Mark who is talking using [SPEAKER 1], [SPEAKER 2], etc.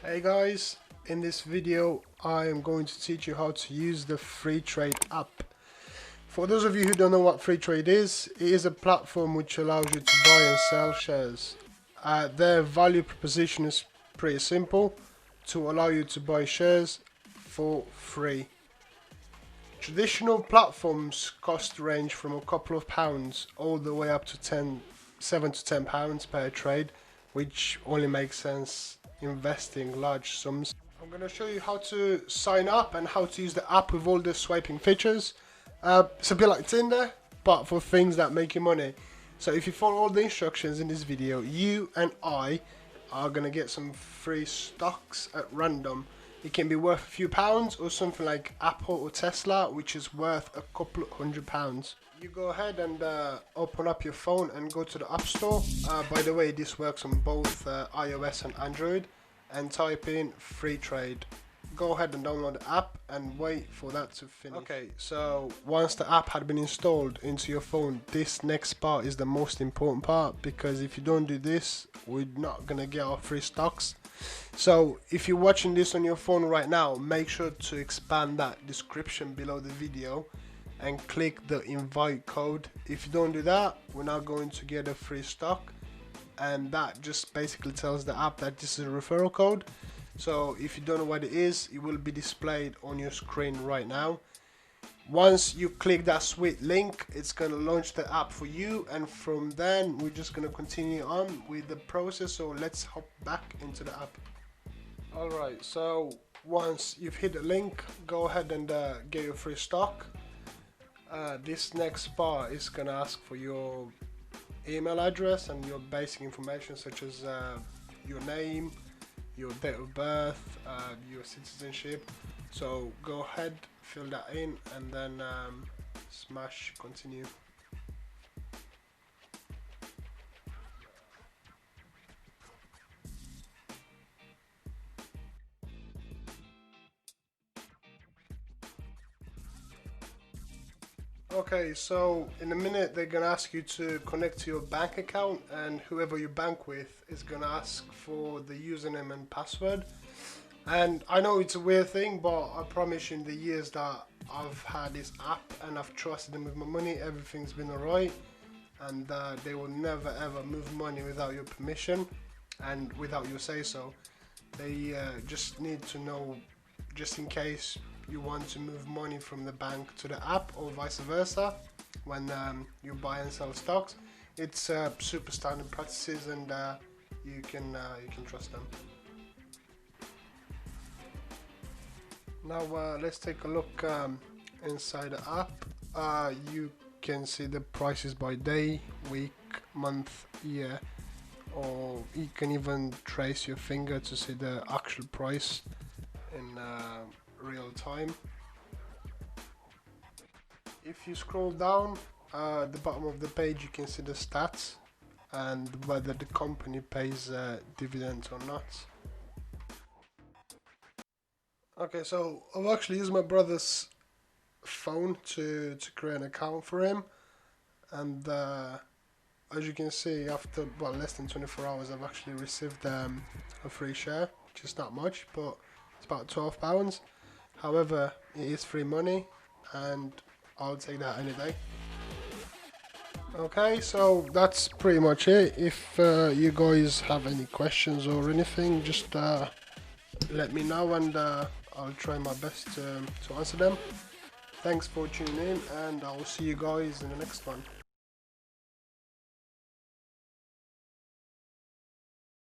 [SPEAKER 1] Hey guys, in this video I am going to teach you how to use the Freetrade app. For those of you who don't know what Freetrade is, it is a platform which allows you to buy and sell shares. Their value proposition is pretty simple, to allow you to buy shares for free. Traditional platforms cost range from a couple of pounds all the way up to £7 to £10 per trade, which only makes sense investing large sums. I'm going to show you how to sign up and how to use the app with all the swiping features. It's a bit like Tinder, but for things that make you money. So if you follow all the instructions in this video, you and I are going to get some free stocks at random. It can be worth a few pounds, or something like Apple or Tesla, which is worth a couple of £100. You go ahead and open up your phone and go to the App Store. By the way, this works on both iOS and Android, and type in Freetrade. Go ahead and download the app and wait for that to finish. Okay, so once the app had been installed into your phone, this next part is the most important part, because if you don't do this, we're not gonna get our free stocks. So if you're watching this on your phone right now, make sure to expand that description below the video and click the invite code. If you don't do that, we're not going to get a free stock, and that just basically tells the app that this is a referral code. So if you don't know what it is, it will be displayed on your screen right now. Once you click that sweet link, it's going to launch the app for you, and from then we're just going to continue on with the process. So let's hop back into the app. Alright, so once you've hit the link, go ahead and get your free stock. This next bar is going to ask for your email address and your basic information, such as your name, your date of birth, your citizenship. So go ahead, fill that in, and then smash continue. Okay, so in a minute they're gonna ask you to connect to your bank account, and whoever you bank with is gonna ask for the username and password. And I know it's a weird thing, but I promise you, in the years that I've had this app and I've trusted them with my money, everything's been alright, and they will never ever move money without your permission and without your say so. They just need to know, just in case you want to move money from the bank to the app or vice versa when you buy and sell stocks. It's super standard practices, and you can trust them. Now let's take a look inside the app. You can see the prices by day, week, month, year, or you can even trace your finger to see the actual price in real time. If you scroll down at the bottom of the page, you can see the stats and whether the company pays dividends or not. Okay, so I've actually used my brother's phone to create an account for him, and as you can see, after less than 24 hours, I've actually received a free share, which is not much, but it's about £12. However, it is free money, and I'll take that any day. Okay, so that's pretty much it. If you guys have any questions or anything, just let me know, and I'll try my best to answer them. Thanks for tuning in, and I'll see you guys in the next one.